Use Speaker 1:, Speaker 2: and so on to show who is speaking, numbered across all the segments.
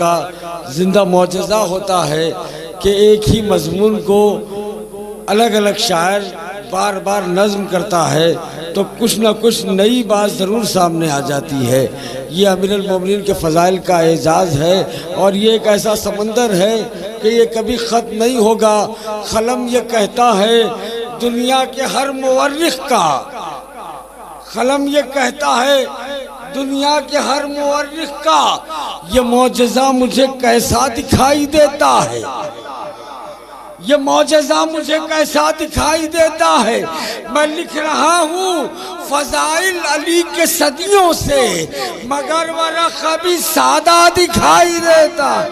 Speaker 1: का जिंदा मौजज़ा होता है कि एक ही मजमून को अलग अलग शायर बार बार नज़्म करता है तो कुछ न कुछ नई बात ज़रूर सामने आ जाती है। ये अमीरुल मोमिनीन के फ़ज़ाइल का एजाज़ है और ये एक ऐसा समंदर है कि ये कभी ख़त्म नहीं होगा। क़लम ये कहता है दुनिया के हर मुवर्रिख़ का, क़लम ये कहता है दुनिया के हर मुवर्रिख़ का, ये मौजज़ा मुझे कैसा दिखाई देता है, ये मौजज़ा मुझे कैसा दिखाई देता है। मैं लिख रहा हूँ फ़ज़ाइल अली के सदियों से, मगर वरक़ अभी सादा दिखाई देता है।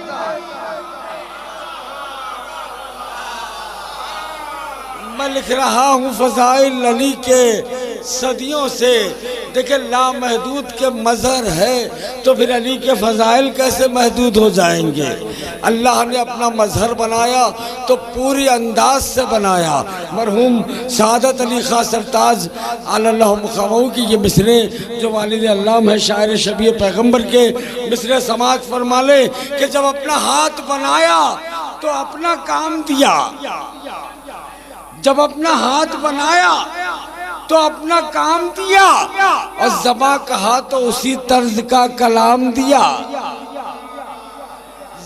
Speaker 1: मैं लिख रहा हूँ फ़ज़ाइल अली के सदियों से। देखिए लामहदूद के मज़हर है तो फिर अली के फ़ज़ाइल कैसे महदूद हो जाएंगे। अल्लाह ने अपना मज़हर बनाया तो पूरी अंदाज से बनाया। मरहूम सआदत अली खां सरताज अल्लाह मुक़ामहू की ये मिसरे जो वालिद अल्लाम है शायर शबीह पैगम्बर के मिसरे समाज फरमा ले कि जब अपना हाथ बनाया तो अपना काम दिया, जब अपना हाथ बनाया तो अपना काम दिया और ज़बा कहा तो उसी तर्ज का कलाम दिया,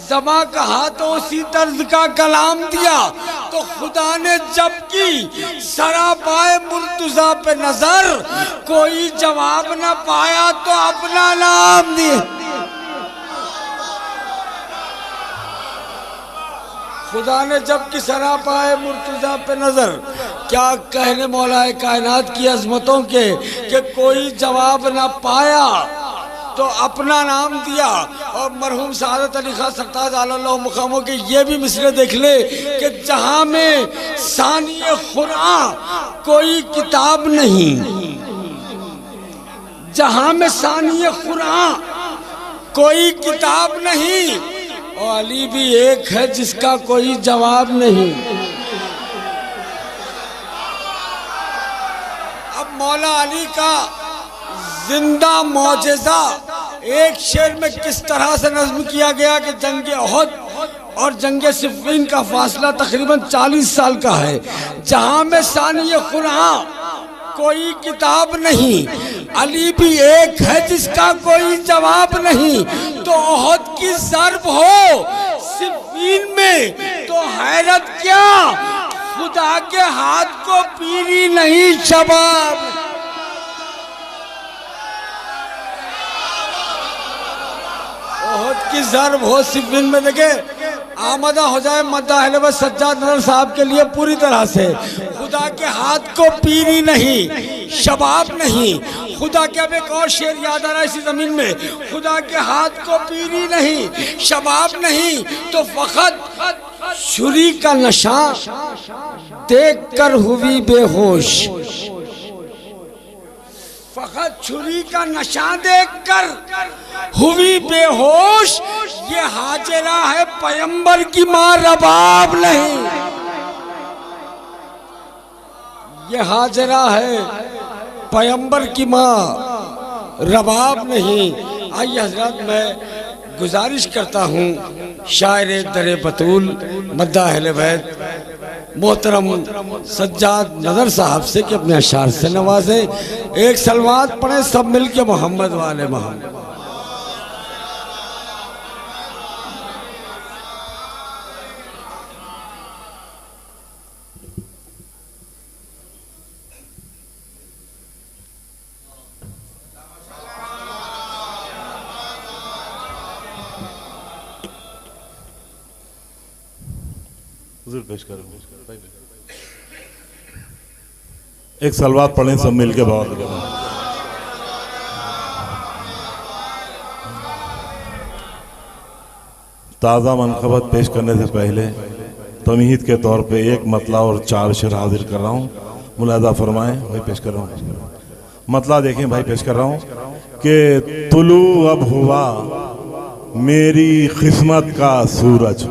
Speaker 1: ज़बा कहा तो उसी तर्ज का कलाम दिया। तो खुदा ने जब की सरापाए मुर्तज़ा पे नजर, कोई जवाब न पाया तो अपना नाम दिया। खुदा ने जब कि सरापाए मुर्तज़ा पे नज़र, क्या कहने मौलाए कायनात की अजमतों के कि कोई जवाब ना पाया तो अपना नाम दिया। और मरहूम सआदत अली खां सरताज अल्लाह मुक़ामहू के ये भी मिसरे देख ले कि जहाँ में सानिए क़ुरान कोई किताब नहीं, जहाँ में सानिए क़ुरान कोई किताब नहीं, और अली भी एक है जिसका कोई जवाब नहीं। अब मौला अली का जिंदा मौजज़ा एक शेर में किस तरह से नज़्म किया गया कि जंग उहद और जंग सिफ़ीन का फासला तकरीबन 40 साल का है। जहाँ में सानिए क़ुरान कोई किताब नहीं, अली भी एक है जिसका कोई जवाब नहीं। तो उहद की ज़र्ब हो सिफ़ीन में तो हैरत क्या, खुदा के हाथ को पीरी नहीं शबाब। उहद की ज़र्ब हो सिफ़ीन में, देखे आमदा हो जाए मद्दा अहले बैत सज्जाद नज़र साहब के लिए पूरी तरह से, खुदा के हाथ को पीरी नहीं शबाब नहीं। खुदा के, अब एक और शेर याद आ रहा है इसी ज़मीन में, खुदा के हाथ को पीरी नहीं शबाब नहीं, तो फ़क़त छुरी का नशा देख कर हुई बेहोश, फ़क़त छुरी का नशा देख कर हुई बेहोश। ये हाजिरा है पैगंबर की माँ रबाब नहीं, ये हाजिरा है पैगंबर की माँ रबाब नहीं। आइए हजरत, मैं गुजारिश करता हूँ शायर दरे बतूल मद्दा अहले बैत मोहतरम सज्जाद नज़र साहब से कि अपने अशार से नवाजे। एक सलवात पढ़े सब मिल के मोहम्मद वाले मोहम्मद।
Speaker 2: पेश करो, एक सलवात पढ़ें सब मिलके बहुत ताज़ा मनक़बत पेश करने से पहले तमहीद के तौर पे एक मतला और 4 शेर हाजिर कर रहा हूँ, मुलाज़ा फरमाएं। भाई पेश कर रहा हूँ, मतला देखें भाई, पेश कर रहा हूँ कि तुलू अब हुआ मेरी किस्मत का सूरज,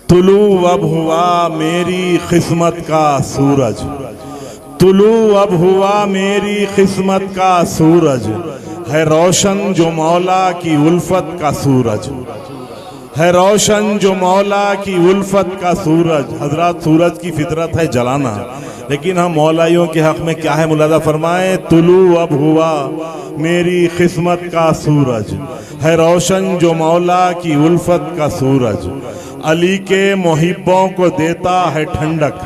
Speaker 2: तुलू अब हुआ मेरी किस्मत का सूरज, तुलू अब हुआ मेरी किस्मत का सूरज, है रोशन जो मौला की उल्फत का सूरज, है रोशन जो मौला की उल्फत का सूरज। हजरत सूरज की फितरत है जलाना, लेकिन हम मौलाइयों के हक में क्या है मुलादा फरमाए, तुलू अब हुआ मेरी किस्मत का सूरज, है रोशन जो मौला की उल्फत का सूरज। अली के मोहिब्बों को देता है ठंडक,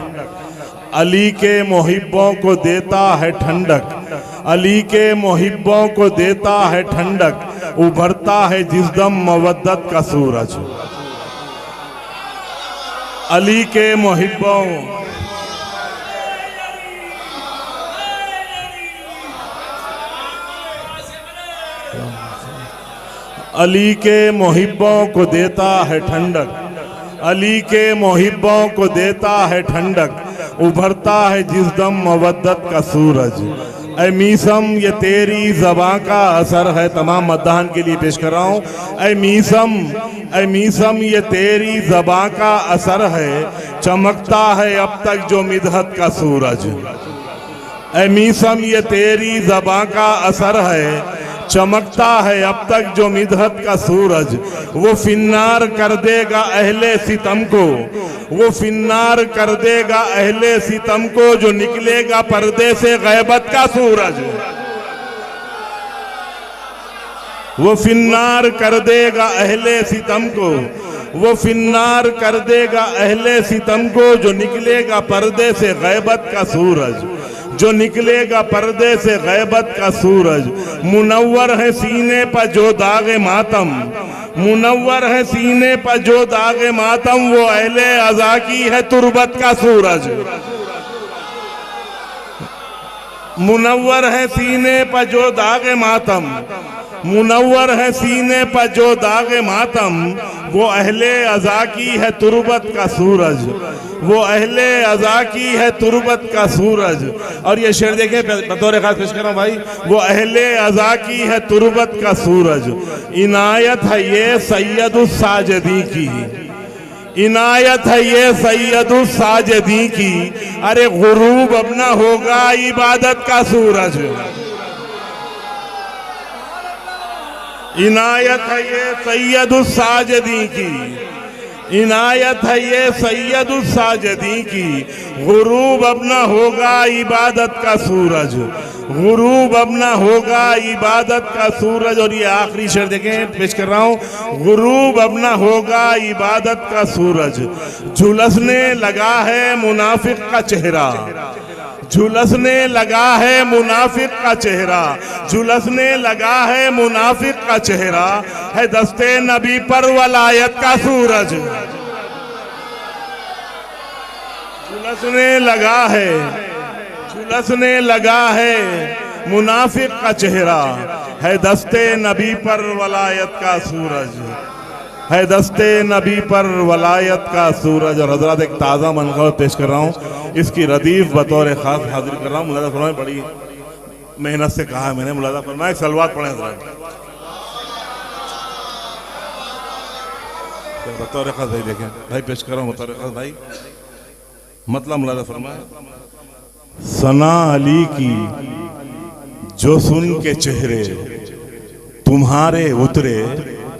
Speaker 2: अली के मोहिब्बों को देता है ठंडक, अली के मोहिब्बों को देता है ठंडक, उभरता है जिस दम मवद्दत का सूरज। अली के मोहिब्बों, अली के मोहिब्बों को देता है ठंडक, अली के मोहिब्बों को देता है ठंडक, उभरता है जिस दम मवद्दत का सूरज। ऐ मीसम ये तेरी ज़बां का असर है, तमाम मद्दाहन के लिए पेश कर रहा हूँ। ऐ मीसम ये तेरी ज़बां का असर है, चमकता है अब तक जो मिदहत का सूरज। ऐ मीसम ये तेरी ज़बां का असर है, चमकता है अब तक जो मिदहत का सूरज। वो फिन्नार कर देगा अहले सितम को, वो फिन्नार कर देगा अहले सितम को, जो निकलेगा पर्दे से गैबत का सूरज। वो फिन्नार कर देगा अहले सितम को, वो फिन्नार कर देगा अहले सितम को, जो निकलेगा पर्दे से गैबत का सूरज, जो निकलेगा पर्दे से गैबत का सूरज। मुनव्वर है सीने पर जो दागे मातम, मुनव्वर है सीने पर जो दागे मातम, वो अहले अज़ा की है तुरबत का सूरज। मुनव्वर है सीने पर जो दागे मातम, मुनव्वर है सीने पर जो दागे मातम, वो अहले अज़ा की है तुरबत का सूरज, वो अहले अज़ा की है तुरबत का सूरज। और ये शेर देखें, बतौर खास पेश कर रहा हूं भाई, वो अहले अज़ा की है तुरबत का सूरज। इनायत है ये सैयदुस साजिदी की, इनायत है ये सैयदुस साजिदी की, अरे गुरूब अब ना होगा इबादत का सूरज। इनायत है ये सैयदुस साजिदी की, इनायत है ये सैयदुस साजिदी की, गुरूब अब ना होगा इबादत का सूरज, गुरूब अब ना होगा इबादत का सूरज। और ये आखिरी शेर देखें, पेश कर रहा हूँ, गुरूब अब ना होगा इबादत का सूरज। झुलसने लगा है मुनाफिक का चेहरा, झुलसने लगा है मुनाफिक का चेहरा, झुलसने लगा है मुनाफिक का चेहरा, है दस्ते नबी पर वलायत का सूरज। झुलसने लगा है, झुलसने लगा है मुनाफिक का चेहरा, है दस्ते नबी पर वलायत का सूरज, है दस्ते नबी पर वलायत का सूरज। और हजरत एक ताज़ा मनक़बत पेश कर रहा हूँ, इसकी रदीफ बतौर ख़ास हाजिर कर रहा हूँ। मुलादा फरमाए, बड़ी मेहनत से कहा है मैंने, मुलादा फरमाए, एक सलवात पढ़े हजरत बतौर ख़ास। भाई देखें भाई, पेश कर रहा हूँ बतौर ख़ास भाई, मतलब मुलादा फरमाए, सना अली की जो सुन के चेहरे तुम्हारे उतरे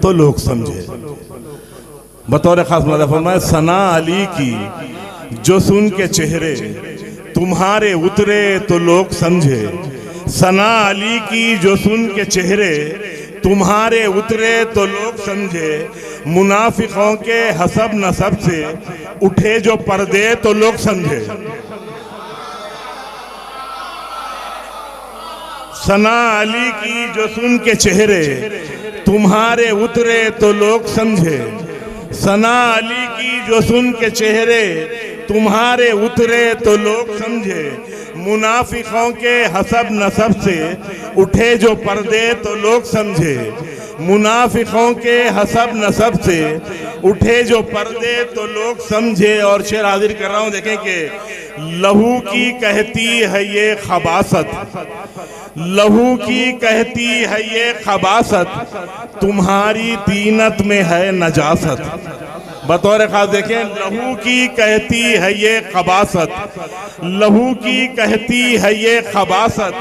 Speaker 2: तो लोग समझे। बतौर खास मुलादा फरमाए, सना अली की जो सुन के चेहरे तुम्हारे उतरे तो लोग समझे। सना अली की जो सुन के चेहरे तुम्हारे उतरे तो लोग समझे। मुनाफिकों के हसब नसब से उठे जो पर्दे तो लोग समझे। सना अली की जो सुन के चेहरे तुम्हारे उतरे तो लोग समझे। सना अली की जो सुन के चेहरे तुम्हारे उतरे तो लोग समझे। मुनाफिकों के हसब नसब से उठे जो पर्दे तो लोग समझे। मुनाफिकों के हसब नसब से उठे जो पर्दे तो लोग समझे। और शेर हाजिर कर रहा हूं, देखें कि लहू की कहती है ये खबासत, लहू की कहती है ये खबासत, तुम्हारी तीनत में है नजासत। बतौर खास देखें, लहू की कहती है ये खबासत, लहू की कहती है ये खबासत,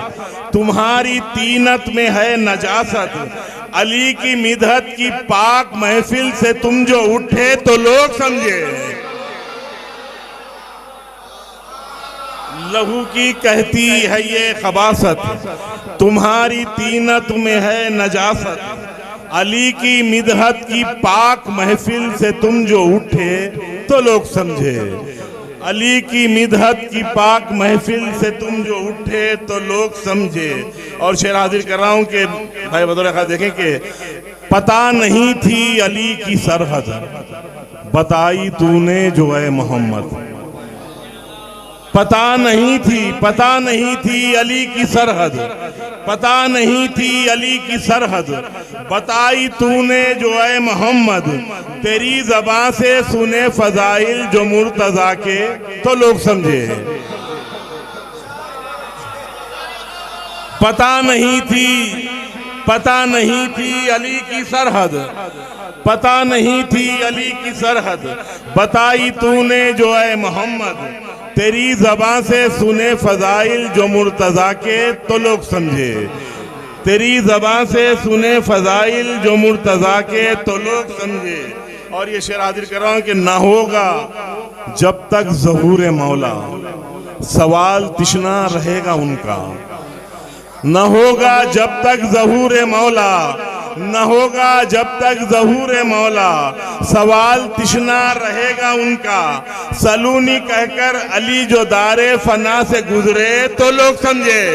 Speaker 2: तुम्हारी तीनत में है नजासत, अली की मिदहत की पाक महफिल से तुम जो उठे तो लोग समझे। लहू की कहती है ये खबासत, तुम्हारी तीनत में है नजासत, अली की मिदहत की पाक महफिल से तुम जो उठे तो लोग समझे। अली की मिदहत की पाक महफिल से तुम जो उठे तो लोग समझे। और शेर हाजिर कर रहा हूं कि भाई बतौर खास देखें कि पता नहीं थी अली की सरहद, बताई तूने जो है मोहम्मद। पता नहीं थी अली की सरहद, पता नहीं थी अली की सरहद, बताई तूने जो है मोहम्मद। तेरी ज़बां से सुने फजाइल जो मुर्तज़ा के तो लोग समझे। पता नहीं थी अली की सरहद, पता नहीं थी अली की सरहद, बताई तूने जो है मोहम्मद। तेरी ज़बां से सुने फजाइल जो मुर्तज़ा के तो लोग समझे। तेरी ज़बां से सुने फजाइल जो मुर्तज़ा के तो लोग समझे। और ये शेर हाजिर कर रहा हूं कि ना होगा जब तक ज़हूर मौला, सवाल तिश्ना रहेगा उनका। न होगा जब तक ज़हूर मौला, न होगा जब तक ज़हूर मौला, सवाल तिश्ना रहेगा उनका। सलूनी कहकर अली जो दारे फना से गुजरे तो लोग समझे।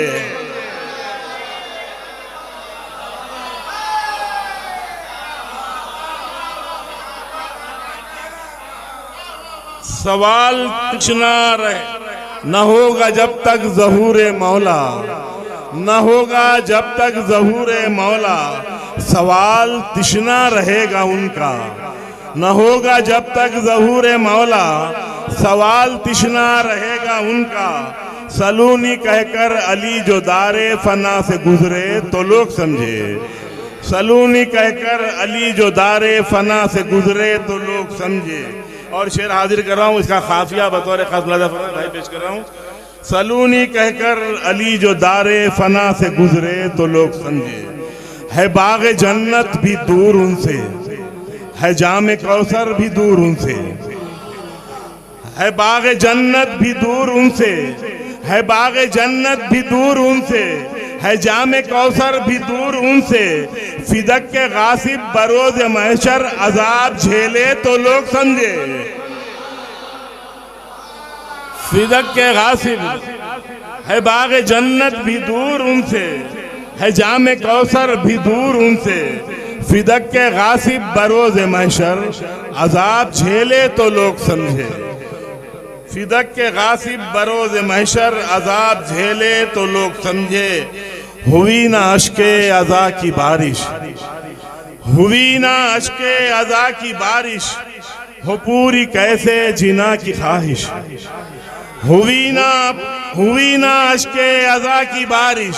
Speaker 2: सवाल तिश्ना रहे, न होगा जब तक ज़हूर मौला, न होगा जब तक ज़हूर मौला, सवाल तिश्ना रहेगा उनका। न होगा जब तक ज़हूर मौला, सवाल तिश्ना रहेगा उनका। सलूनी कहकर अली जो दारे फना से गुजरे तो लोग समझे। सलूनी कहकर अली जो दारे फना से गुजरे तो लोग समझे। और शेर हाजिर कर रहा हूँ, इसका खाफिया बतौर खास भाई पेश कर रहा हूँ। सलूनी कहकर अली जो दारे फना से गुजरे तो लोग समझे। है बाग़े जन्नत भी दूर उनसे, है जामे कौसर भी दूर उनसे। है बाग़े जन्नत भी दूर उनसे, है बाग़े जन्नत भी दूर उनसे, है जामे कौसर भी दूर उनसे। फिदक के गासिब बरोज़ महशर अजाब झेले तो लोग समझे। फिदक के गासिब है बाग़े जन्नत भी दूर उनसे, है जामे कौसर भी दूर उनसे। फिदक के गासिब बरोज़ महशर अजाब झेले तो लोग समझे। फिदक के गासिब बरोज़ महशर अजाब झेले तो लोग समझे। हुई ना अश्के अज़ा की बारिश, हुई ना अश्के अज़ा की बारिश, हो पूरी कैसे जिना की ख्वाहिश। हुई ना अश्के अज़ा की बारिश,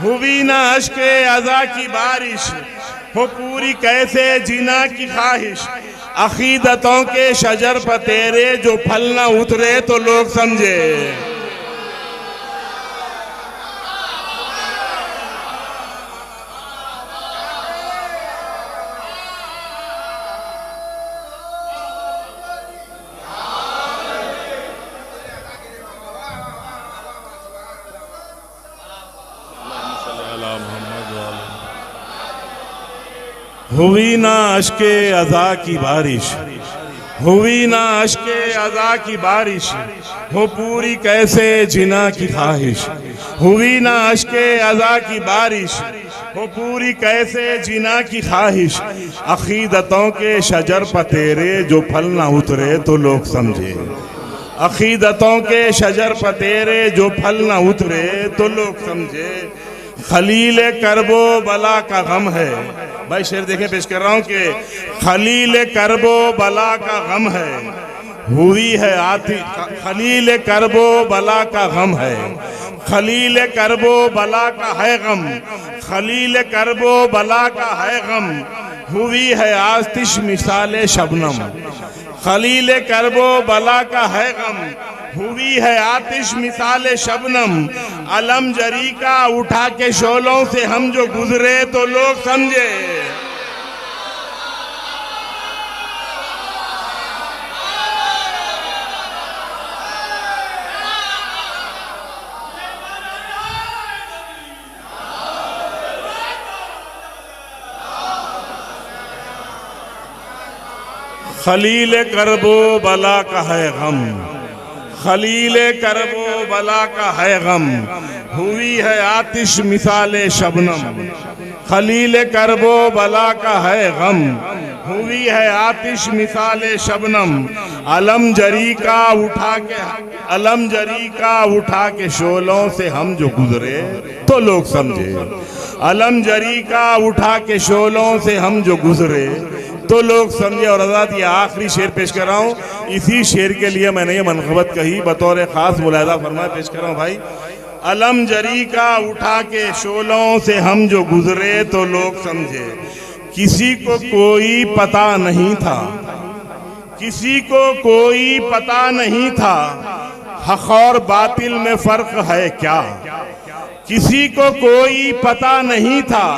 Speaker 2: हुई ना अश्के अज़ा की बारिश, हो पूरी कैसे जिना की ख्वाहिश। अकीदतों के शजर पर तेरे जो फल ना उतरे तो लोग समझे। हुई ना अश्के अज़ा की बारिश, हुई ना अश्के अज़ा की बारिश, हो पूरी कैसे जिना की ख्वाहिश। हुई ना अश्के अज़ा की बारिश, हो पूरी कैसे जिना की ख्वाहिश। अकीदतों के शजर पर तेरे जो फल ना उतरे तो लोग समझे। अकीदतों के शजर पर तेरे जो फल ना उतरे तो लोग समझे। खलील करबो बला का गम है, भाई शेर देखें पेश कर रहा हूँ कि खलील करबो बला का गम है, हुई है आती। खलील करबो बला का गम है, खलील करबो बला का है गम, खलील करबो बला का है गम। हुई है आतिश मिसाले शबनम, खलील करबो बला का है गम, हुई है आतिश मिसाले शबनम, अलम जरी का उठा के शोलों से हम जो गुजरे तो लोग समझे। खलील करबो बला का है गम, खलील करबो बला का है गम, हुई है आतिश मिसाले शबनम, खलील करबो बला का है गम, हुई है आतिश मिसाले शबनम, अलम जरी का उठा के, अलम जरी का उठा के शोलों से हम जो गुजरे तो लोग समझे, अलम जरी का उठा के शोलों से हम जो गुजरे तो लोग समझे। और आज़ाद ये आखिरी शेर पेश कर रहा हूँ, इसी शेर के लिए मैंने ये मनक़बत कही, बतौर ख़ास मुलाहिज़ा फरमाए पेश कर रहा हूँ भाई। अलम जरी का उठा के शोलों से हम जो गुजरे तो लोग समझे, किसी को कोई पता नहीं था, किसी को कोई पता नहीं था, हक़ और बातिल में फ़र्क है क्या, किसी को कोई पता नहीं था,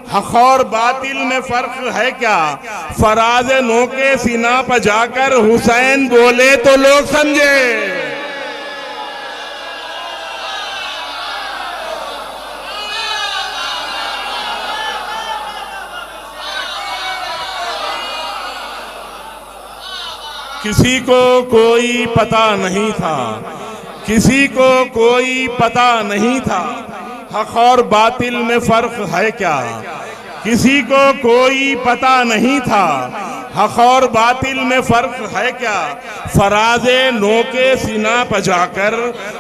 Speaker 2: हक़ और बातिल में फ़र्क है क्या, फराज नो के सीना पर जाकर हुसैन बोले तो लोग समझे। किसी को कोई पता नहीं था, किसी को कोई पता नहीं था, हक़ और बातिल में फ़र्क है क्या, किसी को कोई पता नहीं था, हक़ और बातिल में फ़र्क है क्या, फराज़े नो के सीना पर जाकर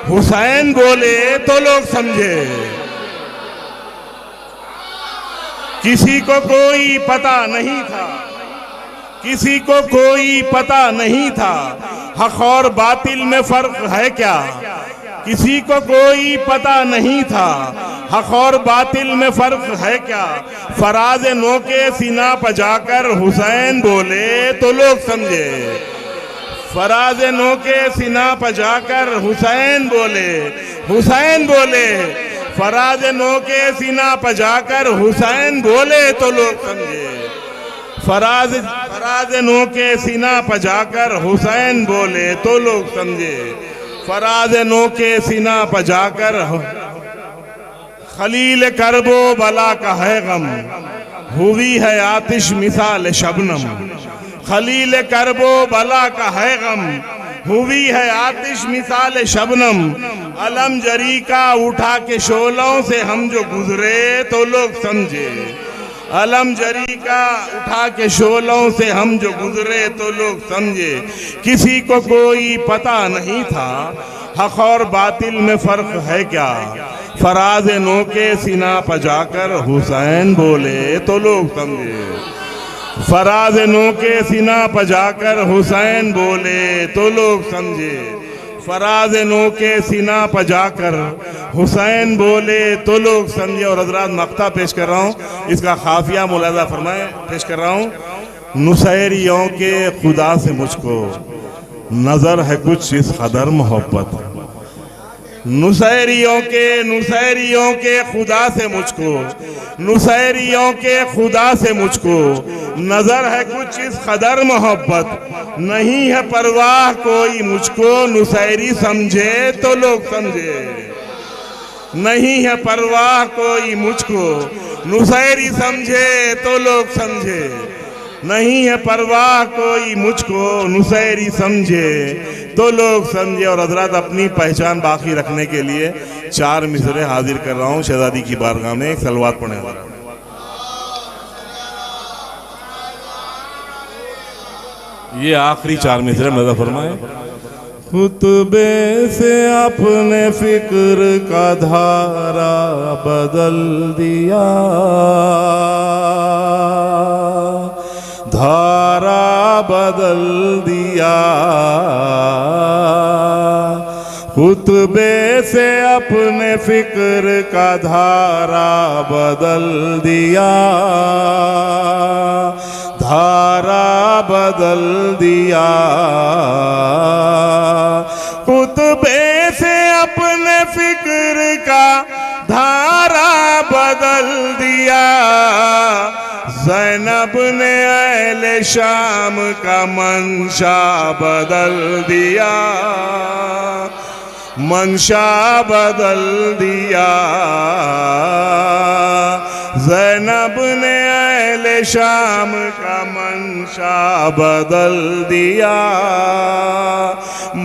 Speaker 2: हुसैन बोले तो लोग समझे। किसी को कोई पता नहीं था, किसी को कोई पता नहीं था, हक़ और बातिल में फ़र्क है क्या, किसी को कोई पता नहीं था, हक़ और बातिल में फ़र्क है क्या, फराज नो के सीना पर जाकर हुसैन बोले तो लोग समझे, फराज नो के सीना पर जाकर हुसैन बोले, हुसैन बोले, फराज नो के सीना पर जाकर हुसैन बोले तो लोग समझे, फराज नो के सीना पर जाकर हुसैन बोले तो लोग समझे, फराज नो के सीना पर जाकर खलील करबो बला का है गम, हुई है आतिश मिसाल शबनम, खलील करबो बला का है गम, हुई है आतिश मिसाल शबनम, अलम जरी का उठा के शोलों से हम जो गुजरे तो लोग समझे, अलम जरी का उठा के शोलों से हम जो गुजरे तो लोग समझे, किसी को कोई पता नहीं था, हक़ और बातिल में फ़र्क है क्या, फराज नो के सीना पर जाकर हुसैन बोले तो लोग समझे, फराज नो के सीना पर जाकर हुसैन बोले तो लोग समझे, फराज नो के सीना पर जाकर हुसैन बोले तो लोग समझे। और हज़रात मक्ता पेश कर रहा हूँ, इसका खाफिया मुलाहिज़ा फरमाए पेश कर रहा हूँ। नुसैरियों के खुदा से मुझको नज़र है कुछ इस कदर मोहब्बत, नुसैरियों के खुदा से मुझको, नुसैरियों के खुदा से मुझको नजर है कुछ इस कदर मोहब्बत, नहीं है परवाह कोई मुझको नुसैरी समझे तो लोग समझे, नहीं है परवाह कोई मुझको नुसैरी समझे तो लोग समझे, नहीं है परवाह कोई मुझको नुसैरी समझे तो लोग समझे। और हज़रात अपनी पहचान बाकी रखने के लिए 4 मिसरे हाजिर कर रहा हूँ शहजादी की बारगाह में, एक सलवात पढ़े। ये आखिरी 4 मिसरे नज़र फरमाए। खुतबे से अपने फिक्र का धारा बदल दिया, धारा बदल दिया, खुतबे से अपने फिक्र का धारा बदल दिया, धारा बदल दिया। खुतबे से अपने फिक्र का धारा बदल दिया। ज़ैनब ने अहले शाम का मंशा बदल दिया, मंशा बदल दिया। ज़ैनब ने अहले शाम का मंशा बदल दिया,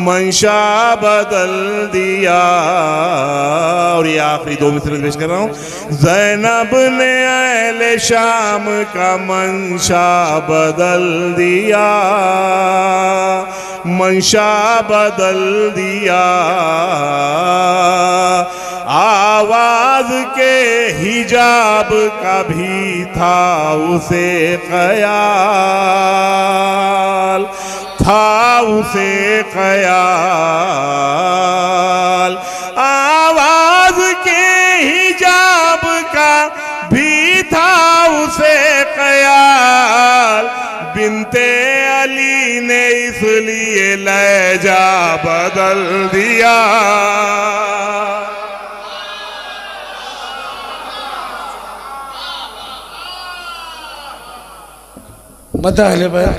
Speaker 2: मंशा बदल दिया। और ये आखिरी दो मिसरे पेश कर रहा हूँ। ज़ैनब ने अहले शाम का मंशा बदल दिया, मंशा बदल दिया। आवाज के हिजाब का भी था उसे ख्याल, था उसे ख्याल। आवाज के हिजाब का भी था उसे ख्याल। बिनते अली ने इसलिए लहजा बदल दिया।
Speaker 1: मदह अहले बैत